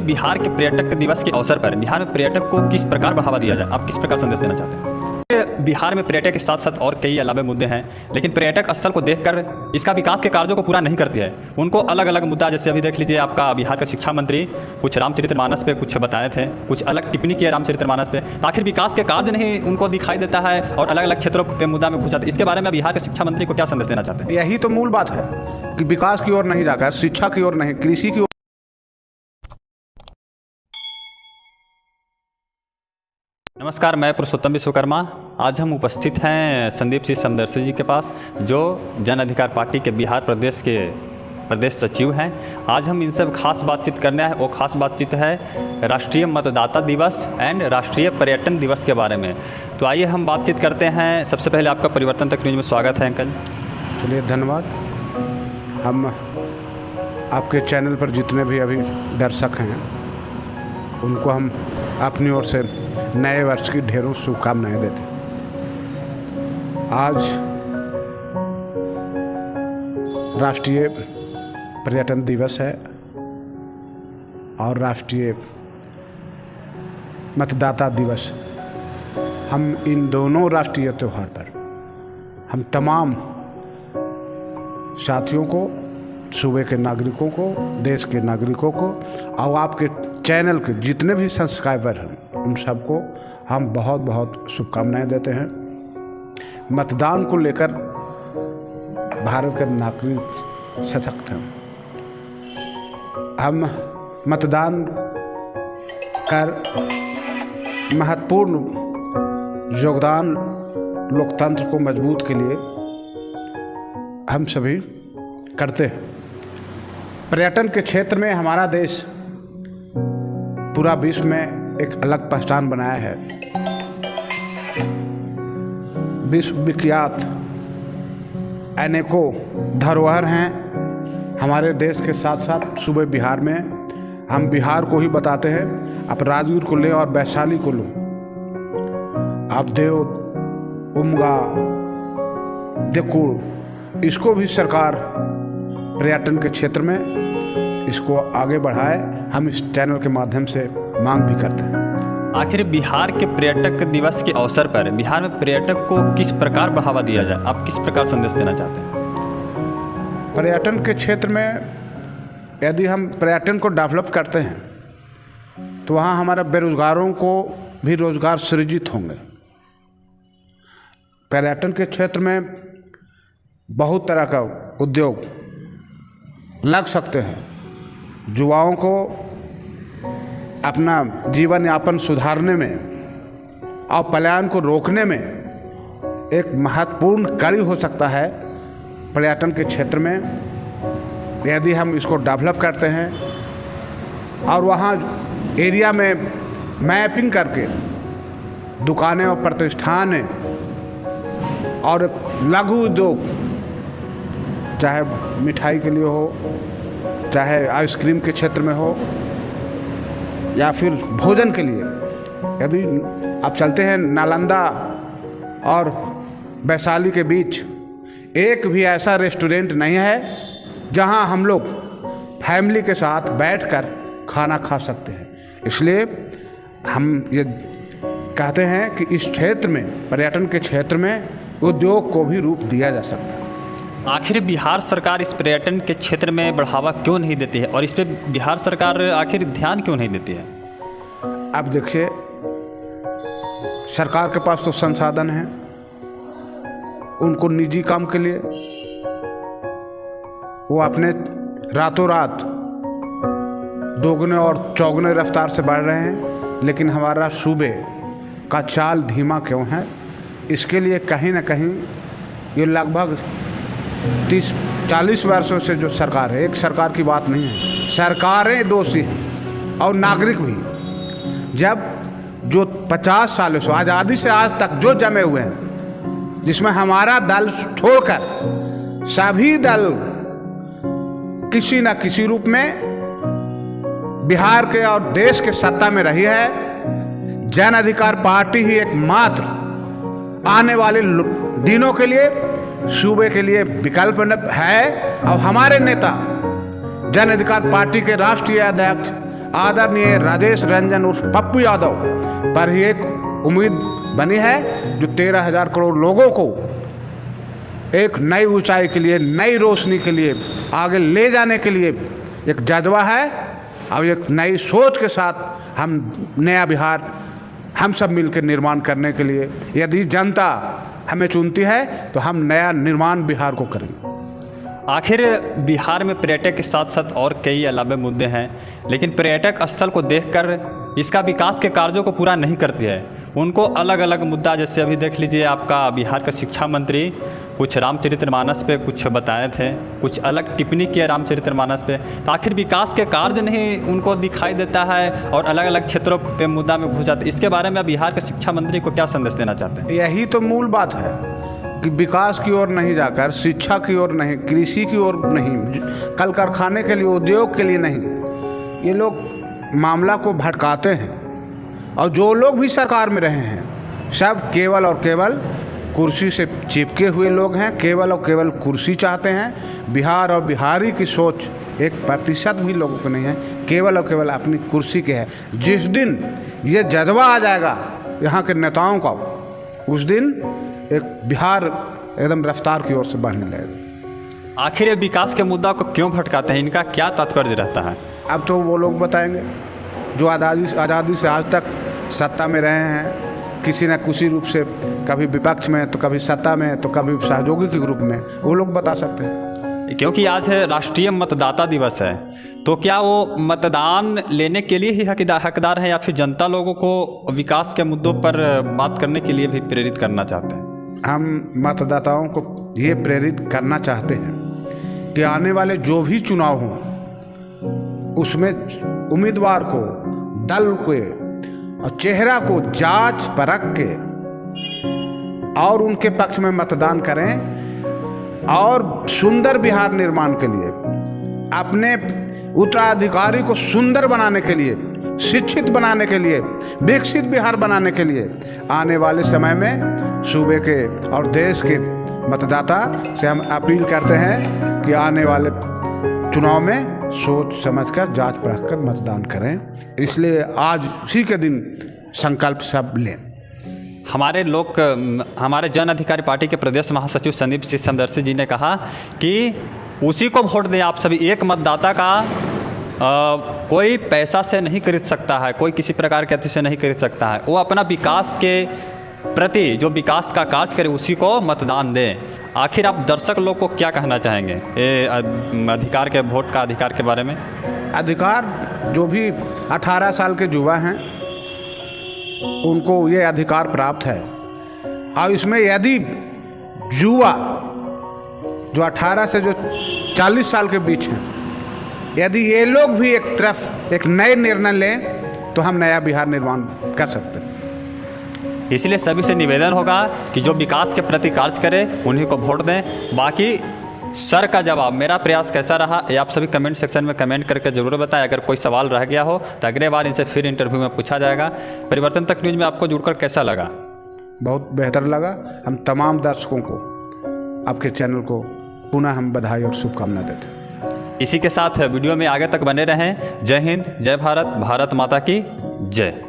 बिहार के पर्यटक दिवस के अवसर पर बिहार में पर्यटक को किस प्रकार बढ़ावा दिया जाए, आप किस प्रकार संदेश देना चाहते हैं? बिहार में पर्यटक के साथ साथ और कई अलावा मुद्दे हैं, लेकिन पर्यटक स्थल को देखकर इसका विकास के कार्यों को पूरा नहीं करती है। उनको अलग अलग मुद्दा, जैसे अभी देख लीजिए, आपका बिहार का शिक्षा मंत्री कुछ रामचरितमानस पे कुछ बताए थे, कुछ अलग टिप्पणी किए रामचरितमानस पे, तो आखिर विकास के कार्य नहीं उनको दिखाई देता है और अलग अलग क्षेत्रों पे मुद्दा में घुस जाते हैं। इसके बारे में बिहार के शिक्षा मंत्री को क्या संदेश देना चाहते हैं? यही तो मूल बात है कि विकास की ओर नहीं जाकर शिक्षा की ओर नहीं, कृषि की ओर। नमस्कार, मैं पुरुषोत्तम विश्वकर्मा। आज हम उपस्थित हैं संदीप सिंह समदर्शी जी के पास, जो जन अधिकार पार्टी के बिहार प्रदेश के प्रदेश सचिव हैं। आज हम इनसे खास बातचीत करना है। वो खास बातचीत है राष्ट्रीय मतदाता दिवस एंड राष्ट्रीय पर्यटन दिवस के बारे में। तो आइए हम बातचीत करते हैं। सबसे पहले आपका परिवर्तन तक न्यूज़ में स्वागत है अंकल। चलिए, धन्यवाद। हम आपके चैनल पर जितने भी अभी दर्शक हैं उनको हम अपनी ओर से नए वर्ष की ढेरों शुभकामनाएं देते हैं। आज राष्ट्रीय पर्यटन दिवस है और राष्ट्रीय मतदाता दिवस। हम इन दोनों राष्ट्रीय त्यौहार पर हम तमाम साथियों को, सूबे के नागरिकों को, देश के नागरिकों को और आपके चैनल के जितने भी सब्सक्राइबर हैं उन सबको हम बहुत बहुत शुभकामनाएं देते हैं। मतदान को लेकर भारत के नागरिक सशक्त हैं। हम मतदान कर महत्वपूर्ण योगदान लोकतंत्र को मजबूत के लिए हम सभी करते हैं। पर्यटन के क्षेत्र में हमारा देश पूरा विश्व में एक अलग पहचान बनाया है। विश्व विख्यात अनेकों धरोहर हैं हमारे देश के साथ साथ सूबे बिहार में। हम बिहार को ही बताते हैं, आप राजगीर को लें और वैशाली को लो, आप देव, उमगा, देकुल, इसको भी सरकार पर्यटन के क्षेत्र में इसको आगे बढ़ाए। हम इस चैनल के माध्यम से मांग भी करते हैं। आखिर बिहार के पर्यटक दिवस के अवसर पर बिहार में पर्यटक को किस प्रकार बढ़ावा दिया जाए, आप किस प्रकार संदेश देना चाहते हैं? पर्यटन के क्षेत्र में यदि हम पर्यटन को डेवलप करते हैं तो वहाँ हमारे बेरोजगारों को भी रोजगार सृजित होंगे। पर्यटन के क्षेत्र में बहुत तरह का उद्योग लग सकते हैं। युवाओं को अपना जीवन यापन सुधारने में और पलायन को रोकने में एक महत्वपूर्ण कड़ी हो सकता है। पर्यटन के क्षेत्र में यदि हम इसको डेवलप करते हैं और वहाँ एरिया में मैपिंग करके दुकानें और प्रतिष्ठान और लघु उद्योग, चाहे मिठाई के लिए हो, चाहे आइसक्रीम के क्षेत्र में हो या फिर भोजन के लिए, यदि आप चलते हैं नालंदा और वैशाली के बीच, एक भी ऐसा रेस्टोरेंट नहीं है जहां हम लोग फैमिली के साथ बैठकर खाना खा सकते हैं। इसलिए हम ये कहते हैं कि इस क्षेत्र में, पर्यटन के क्षेत्र में उद्योग को भी रूप दिया जा सकता है। आखिर बिहार सरकार इस पर्यटन के क्षेत्र में बढ़ावा क्यों नहीं देती है और इस पे बिहार सरकार आखिर ध्यान क्यों नहीं देती है? अब देखिए, सरकार के पास तो संसाधन हैं, उनको निजी काम के लिए वो अपने रातों रात दोगुने और चौगुने रफ्तार से बढ़ रहे हैं, लेकिन हमारा सूबे का चाल धीमा क्यों है? इसके लिए कहीं ना कहीं ये लगभग 30-40 वर्षों से जो सरकार है, एक सरकार की बात नहीं है, सरकारें दोषी हैं और नागरिक भी। जब जो 50 सालों से आज़ादी से आज तक जो जमे हुए हैं, जिसमें हमारा दल छोड़कर सभी दल किसी न किसी रूप में बिहार के और देश के सत्ता में रही है। जन अधिकार पार्टी ही एकमात्र आने वाले दिनों के लिए, सूबे के लिए विकल्प है। और हमारे नेता, जन अधिकार पार्टी के राष्ट्रीय अध्यक्ष आदरणीय राजेश रंजन उर्फ पप्पू यादव पर ही एक उम्मीद बनी है, जो 13,000 करोड़ लोगों को एक नई ऊंचाई के लिए, नई रोशनी के लिए आगे ले जाने के लिए एक जज्बा है। और एक नई सोच के साथ हम नया बिहार हम सब मिलकर निर्माण करने के लिए, यदि जनता हमें चुनती है तो हम नया निर्माण बिहार को करेंगे। आखिर बिहार में पर्यटक के साथ साथ और कई अलावे मुद्दे हैं, लेकिन पर्यटक स्थल को देखकर इसका विकास के कार्यों को पूरा नहीं करती है। उनको अलग अलग मुद्दा, जैसे अभी देख लीजिए आपका बिहार का शिक्षा मंत्री कुछ रामचरितमानस पे कुछ बताए थे, कुछ अलग टिप्पणी किए रामचरितमानस पे, तो आखिर विकास के कार्य नहीं उनको दिखाई देता है और अलग अलग क्षेत्रों पे मुद्दा में घुस जाते। इसके बारे में बिहार के शिक्षा मंत्री को क्या संदेश देना चाहते हैं? यही तो मूल बात है कि विकास की ओर नहीं जाकर, शिक्षा की ओर नहीं, कृषि की ओर नहीं, कल कारखाने के लिए, उद्योग के लिए नहीं, ये लोग मामला को भटकाते हैं। और जो लोग भी सरकार में रहे हैं सब केवल और केवल कुर्सी से चिपके हुए लोग हैं, केवल और केवल कुर्सी चाहते हैं। बिहार और बिहारी की सोच 1% भी लोगों को नहीं है, केवल और केवल अपनी कुर्सी के है। जिस दिन ये जज्बा आ जाएगा यहाँ के नेताओं का, उस दिन एक बिहार एकदम रफ्तार की ओर से बढ़ने लगेगा। आखिर ये विकास के मुद्दा को क्यों भटकाते हैं? इनका क्या तात्पर्य रहता है? अब तो वो लोग बताएंगे जो आज़ादी से आज तक सत्ता में रहे हैं, किसी न किसी रूप से, कभी विपक्ष में तो कभी सत्ता में तो कभी सहयोगी के ग्रुप में, वो लोग बता सकते हैं। क्योंकि आज है राष्ट्रीय मतदाता दिवस है, तो क्या वो मतदान लेने के लिए ही हकदार है या फिर जनता लोगों को विकास के मुद्दों पर बात करने के लिए भी प्रेरित करना चाहते हैं? हम मतदाताओं को ये प्रेरित करना चाहते हैं कि आने वाले जो भी चुनाव हों उसमें उम्मीदवार को, दल को और चेहरा को जांच परख के और उनके पक्ष में मतदान करें और सुंदर बिहार निर्माण के लिए, अपने उत्तराधिकारी को सुंदर बनाने के लिए, शिक्षित बनाने के लिए, विकसित बिहार बनाने के लिए आने वाले समय में सूबे के और देश के मतदाता से हम अपील करते हैं कि आने वाले चुनाव में सोच समझकर, जांच परख कर मतदान करें। इसलिए आज उसी के दिन संकल्प सब लें। हमारे जन अधिकारी पार्टी के प्रदेश महासचिव संदीप सिंह समदर्शी जी ने कहा कि उसी को वोट दें आप सभी। एक मतदाता का कोई पैसा से नहीं खरीद सकता है, कोई किसी प्रकार के अति से नहीं खरीद सकता है। वो अपना विकास के प्रति जो विकास का कार्य करे उसी को मतदान दें। आखिर आप दर्शक लोग को क्या कहना चाहेंगे ये अधिकार के, वोट का अधिकार के बारे में? अधिकार जो भी 18 साल के युवा हैं उनको ये अधिकार प्राप्त है। और इसमें यदि युवा जो 18 से जो 40 साल के बीच हैं, यदि ये लोग भी एक तरफ एक नए निर्णय लें तो हम नया बिहार निर्माण कर सकते हैं। इसलिए सभी से निवेदन होगा कि जो विकास के प्रति कार्य करे उन्हीं को वोट दें। बाकी सर का जवाब, मेरा प्रयास कैसा रहा ये आप सभी कमेंट सेक्शन में कमेंट करके ज़रूर बताएं। अगर कोई सवाल रह गया हो तो अगले बार इनसे फिर इंटरव्यू में पूछा जाएगा। परिवर्तन तक न्यूज़ में आपको जुड़कर कैसा लगा? बहुत बेहतर लगा। हम तमाम दर्शकों को, आपके चैनल को पुनः हम बधाई और शुभकामना देते हैं। इसी के साथ वीडियो में आगे तक बने रहें। जय हिंद, जय भारत, भारत माता की जय।